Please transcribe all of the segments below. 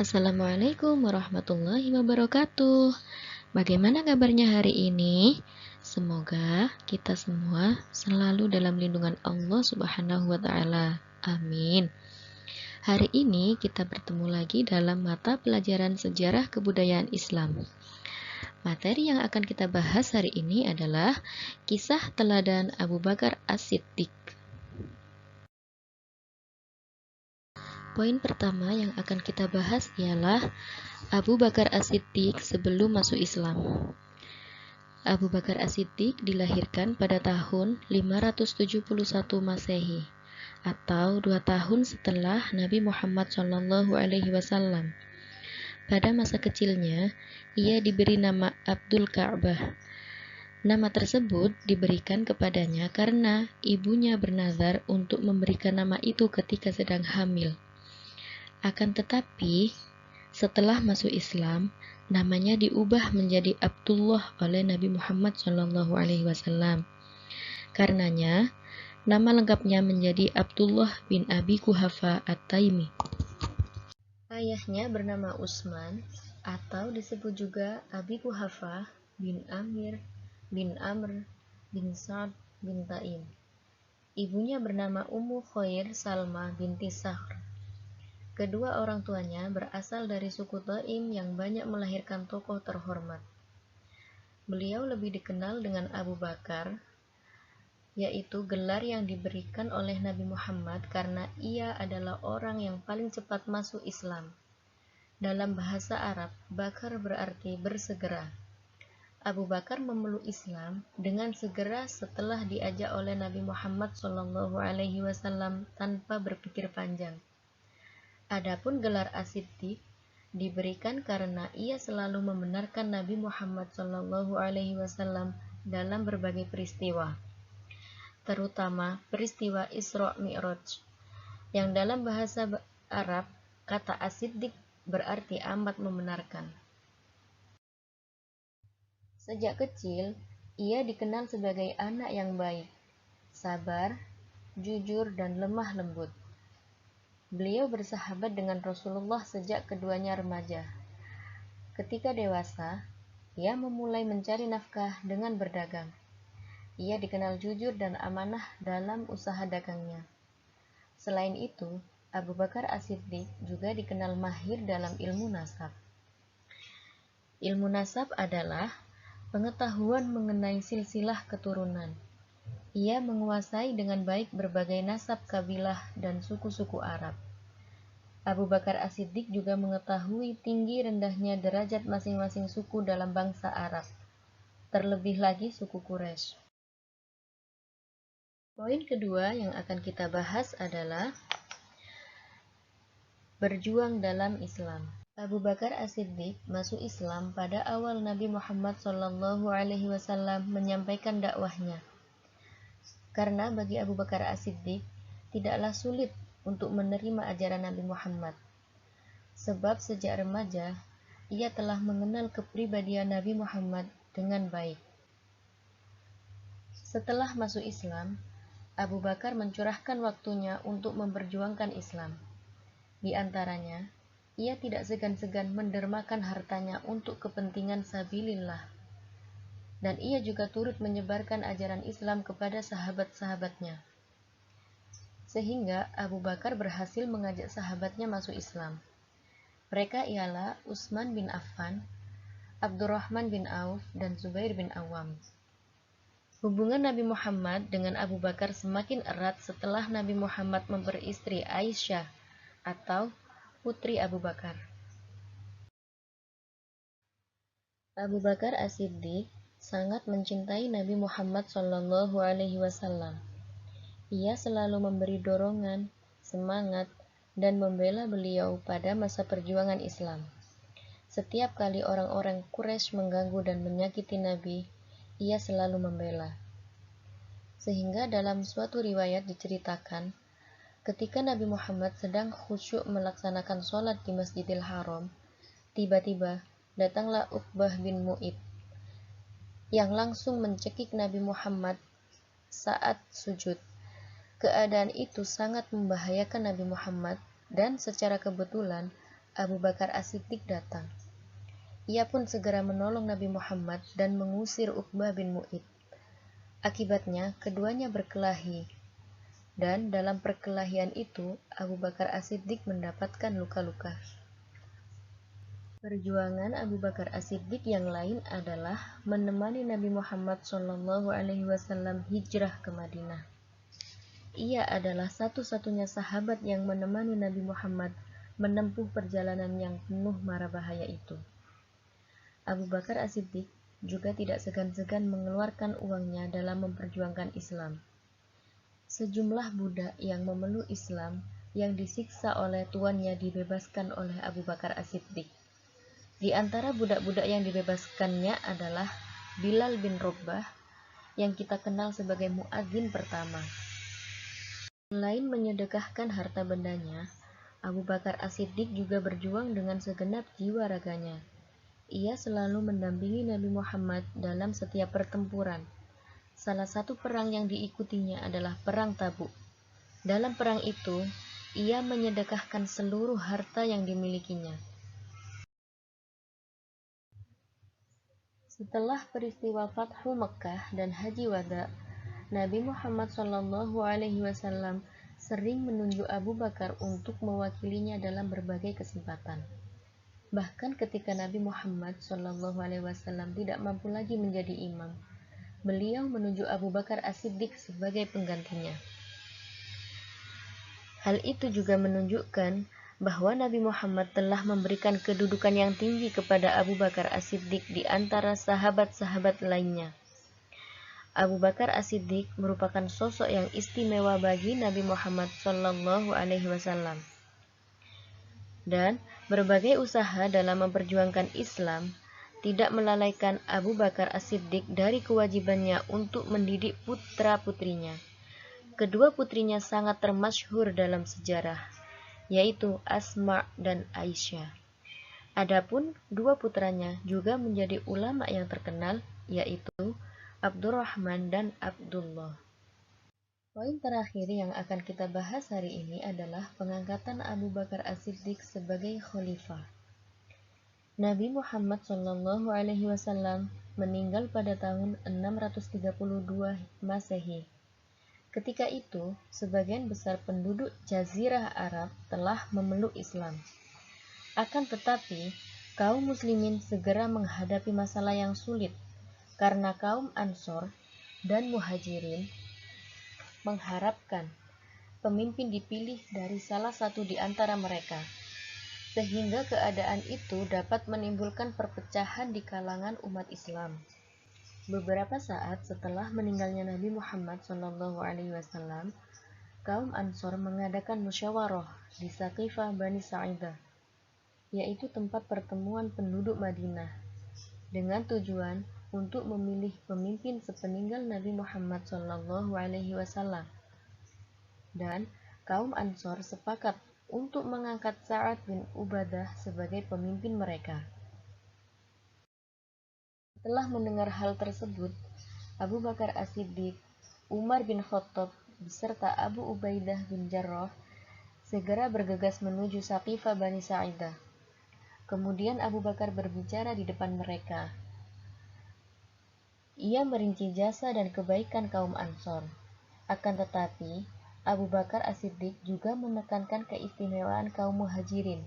Assalamualaikum warahmatullahi wabarakatuh. Bagaimana kabarnya hari ini? Semoga kita semua selalu dalam lindungan Allah Subhanahu wa Ta'ala. Amin. Hari ini kita bertemu lagi dalam mata pelajaran sejarah kebudayaan Islam. Materi yang akan kita bahas hari ini adalah kisah teladan Abu Bakar As-Siddiq. Poin pertama yang akan kita bahas ialah Abu Bakar As-Siddiq sebelum masuk Islam. Abu Bakar As-Siddiq dilahirkan pada tahun 571 Masehi atau 2 tahun setelah Nabi Muhammad SAW. Pada masa kecilnya, ia diberi nama Abdul Ka'bah. Nama tersebut diberikan kepadanya karena ibunya bernazar untuk memberikan nama itu ketika sedang hamil. Akan tetapi, setelah masuk Islam, namanya diubah menjadi Abdullah oleh Nabi Muhammad SAW. Karenanya, nama lengkapnya menjadi Abdullah bin Abi Quhafa At-Taimi. Ayahnya bernama Utsman atau disebut juga Abi Quhafa bin Amir bin Amr bin Sa'd bin Taim. Ibunya bernama Ummu Khair Salma binti Sakhr. Kedua orang tuanya berasal dari suku Taim yang banyak melahirkan tokoh terhormat. Beliau lebih dikenal dengan Abu Bakar, yaitu gelar yang diberikan oleh Nabi Muhammad karena ia adalah orang yang paling cepat masuk Islam. Dalam bahasa Arab, Bakar berarti bersegera. Abu Bakar memeluk Islam dengan segera setelah diajak oleh Nabi Muhammad SAW tanpa berpikir panjang. Adapun gelar As-Siddiq diberikan karena ia selalu membenarkan Nabi Muhammad SAW dalam berbagai peristiwa, terutama peristiwa Isra Mi'raj, yang dalam bahasa Arab kata As-Siddiq berarti amat membenarkan. Sejak kecil, ia dikenal sebagai anak yang baik, sabar, jujur, dan lemah lembut. Beliau bersahabat dengan Rasulullah sejak keduanya remaja. Ketika dewasa, ia memulai mencari nafkah dengan berdagang. Ia dikenal jujur dan amanah dalam usaha dagangnya. Selain itu, Abu Bakar As-Siddiq juga dikenal mahir dalam ilmu nasab. Ilmu nasab adalah pengetahuan mengenai silsilah keturunan. Ia menguasai dengan baik berbagai nasab kabilah dan suku-suku Arab. Abu Bakar As-Siddiq juga mengetahui tinggi rendahnya derajat masing-masing suku dalam bangsa Arab, terlebih lagi suku Quraisy. Poin kedua yang akan kita bahas adalah berjuang dalam Islam. Abu Bakar As-Siddiq masuk Islam pada awal Nabi Muhammad SAW menyampaikan dakwahnya. Karena bagi Abu Bakar As-Siddiq tidaklah sulit untuk menerima ajaran Nabi Muhammad. Sebab sejak remaja, ia telah mengenal kepribadian Nabi Muhammad dengan baik. Setelah masuk Islam, Abu Bakar mencurahkan waktunya untuk memperjuangkan Islam. Di antaranya, ia tidak segan-segan mendermakan hartanya untuk kepentingan sabilillah. Dan ia juga turut menyebarkan ajaran Islam kepada sahabat-sahabatnya. Sehingga Abu Bakar berhasil mengajak sahabatnya masuk Islam. Mereka ialah Utsman bin Affan, Abdurrahman bin Auf, dan Zubair bin Awam. Hubungan Nabi Muhammad dengan Abu Bakar semakin erat setelah Nabi Muhammad memperistri Aisyah atau putri Abu Bakar. Abu Bakar As-Siddiq sangat mencintai Nabi Muhammad SAW. Ia selalu memberi dorongan, semangat, dan membela beliau pada masa perjuangan Islam. Setiap kali orang-orang Quraisy mengganggu dan menyakiti Nabi, ia selalu membela. Sehingga dalam suatu riwayat diceritakan, ketika Nabi Muhammad sedang khusyuk melaksanakan sholat di Masjidil Haram, tiba-tiba datanglah Uqbah bin Mu'id yang langsung mencekik Nabi Muhammad saat sujud. Keadaan itu sangat membahayakan Nabi Muhammad dan secara kebetulan Abu Bakar As-Siddiq datang. Ia pun segera menolong Nabi Muhammad dan mengusir Uqbah bin Mu'id. Akibatnya, keduanya berkelahi. Dan dalam perkelahian itu, Abu Bakar As-Siddiq mendapatkan luka-luka. Perjuangan Abu Bakar As-Siddiq yang lain adalah menemani Nabi Muhammad SAW hijrah ke Madinah. Ia adalah satu-satunya sahabat yang menemani Nabi Muhammad menempuh perjalanan yang penuh mara bahaya itu. Abu Bakar As-Siddiq juga tidak segan-segan mengeluarkan uangnya dalam memperjuangkan Islam. Sejumlah budak yang memeluk Islam yang disiksa oleh tuannya dibebaskan oleh Abu Bakar As-Siddiq. Di antara budak-budak yang dibebaskannya adalah Bilal bin Rabah yang kita kenal sebagai muadzin pertama. Selain menyedekahkan harta bendanya, Abu Bakar As-Siddiq juga berjuang dengan segenap jiwa raganya. Ia selalu mendampingi Nabi Muhammad dalam setiap pertempuran. Salah satu perang yang diikutinya adalah Perang Tabuk. Dalam perang itu, ia menyedekahkan seluruh harta yang dimilikinya. Setelah peristiwa Fathu Mekkah dan Haji Wada, Nabi Muhammad SAW sering menunjuk Abu Bakar untuk mewakilinya dalam berbagai kesempatan. Bahkan ketika Nabi Muhammad SAW tidak mampu lagi menjadi imam, beliau menunjuk Abu Bakar As-Siddiq sebagai penggantinya. Hal itu juga menunjukkan bahwa Nabi Muhammad telah memberikan kedudukan yang tinggi kepada Abu Bakar As-Siddiq di antara sahabat-sahabat lainnya. Abu Bakar As-Siddiq merupakan sosok yang istimewa bagi Nabi Muhammad SAW. Dan berbagai usaha dalam memperjuangkan Islam tidak melalaikan Abu Bakar As-Siddiq dari kewajibannya untuk mendidik putra-putrinya. Kedua putrinya sangat termasyhur dalam sejarah, yaitu Asma dan Aisyah. Adapun dua putranya juga menjadi ulama yang terkenal, yaitu Abdurrahman dan Abdullah. Poin terakhir yang akan kita bahas hari ini adalah pengangkatan Abu Bakar As-Siddiq sebagai khalifah. Nabi Muhammad SAW meninggal pada tahun 632 Masehi. Ketika itu, sebagian besar penduduk Jazirah Arab telah memeluk Islam. Akan tetapi, kaum muslimin segera menghadapi masalah yang sulit karena kaum Ansor dan Muhajirin mengharapkan pemimpin dipilih dari salah satu di antara mereka, sehingga keadaan itu dapat menimbulkan perpecahan di kalangan umat Islam. Beberapa saat setelah meninggalnya Nabi Muhammad SAW, kaum Ansor mengadakan musyawarah di Saqifah Bani Sa'idah, yaitu tempat pertemuan penduduk Madinah, dengan tujuan untuk memilih pemimpin sepeninggal Nabi Muhammad SAW. Dan kaum Ansor sepakat untuk mengangkat Sa'ad bin Ubadah sebagai pemimpin mereka. Setelah mendengar hal tersebut, Abu Bakar As-Siddiq, Umar bin Khattab, beserta Abu Ubaidah bin Jarrah segera bergegas menuju Saqifah Bani Sa'idah. Kemudian Abu Bakar berbicara di depan mereka. Ia merinci jasa dan kebaikan kaum Ansor. Akan tetapi, Abu Bakar As-Siddiq juga menekankan keistimewaan kaum Muhajirin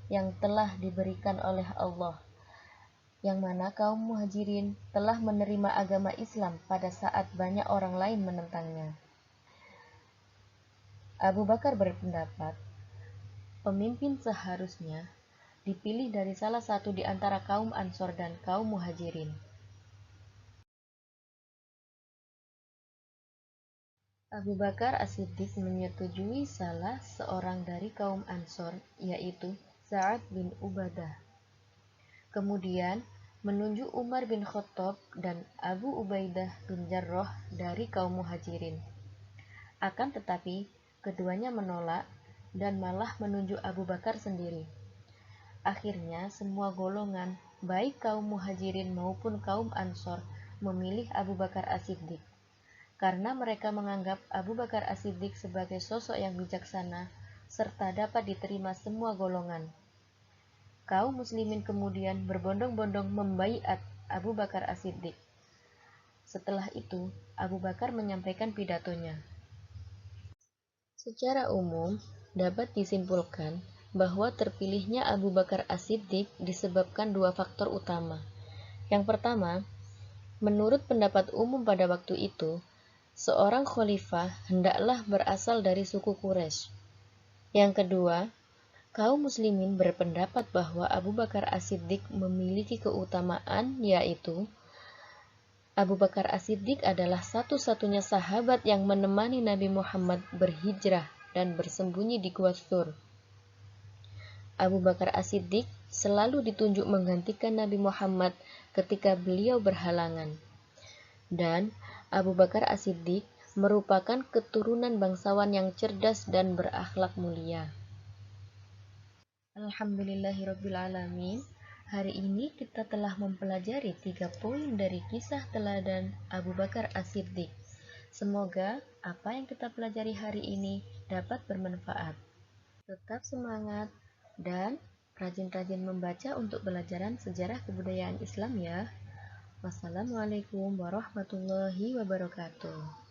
yang telah diberikan oleh Allah, yang mana kaum Muhajirin telah menerima agama Islam pada saat banyak orang lain menentangnya. Abu Bakar berpendapat, pemimpin seharusnya dipilih dari salah satu di antara kaum Ansor dan kaum Muhajirin. Abu Bakar As-Siddiq menyetujui salah seorang dari kaum Ansor, yaitu Sa'ad bin Ubadah. Kemudian menunjuk Umar bin Khattab dan Abu Ubaidah bin Jarrah dari kaum Muhajirin. Akan tetapi, keduanya menolak dan malah menunjuk Abu Bakar sendiri. Akhirnya, semua golongan, baik kaum Muhajirin maupun kaum Ansor, memilih Abu Bakar As-Siddiq, karena mereka menganggap Abu Bakar As-Siddiq sebagai sosok yang bijaksana serta dapat diterima semua golongan. kaum muslimin kemudian berbondong-bondong membaiat Abu Bakar As-Siddiq. Setelah itu, Abu Bakar menyampaikan pidatonya. Secara umum, dapat disimpulkan bahwa terpilihnya Abu Bakar As-Siddiq disebabkan dua faktor utama. Yang pertama, menurut pendapat umum pada waktu itu, seorang khalifah hendaklah berasal dari suku Quraisy. Yang kedua, kaum muslimin berpendapat bahwa Abu Bakar As-Siddiq memiliki keutamaan, yaitu Abu Bakar As-Siddiq adalah satu-satunya sahabat yang menemani Nabi Muhammad berhijrah dan bersembunyi di Gua Tsur. Abu Bakar As-Siddiq selalu ditunjuk menggantikan Nabi Muhammad ketika beliau berhalangan. Dan Abu Bakar As-Siddiq merupakan keturunan bangsawan yang cerdas dan berakhlak mulia. Alhamdulillahirrabbilalamin. Hari ini kita telah mempelajari 3 poin dari kisah teladan Abu Bakar As-Siddiq. Semoga apa yang kita pelajari hari ini dapat bermanfaat. Tetap semangat dan rajin-rajin membaca untuk pelajaran sejarah kebudayaan Islam ya. Wassalamualaikum warahmatullahi wabarakatuh.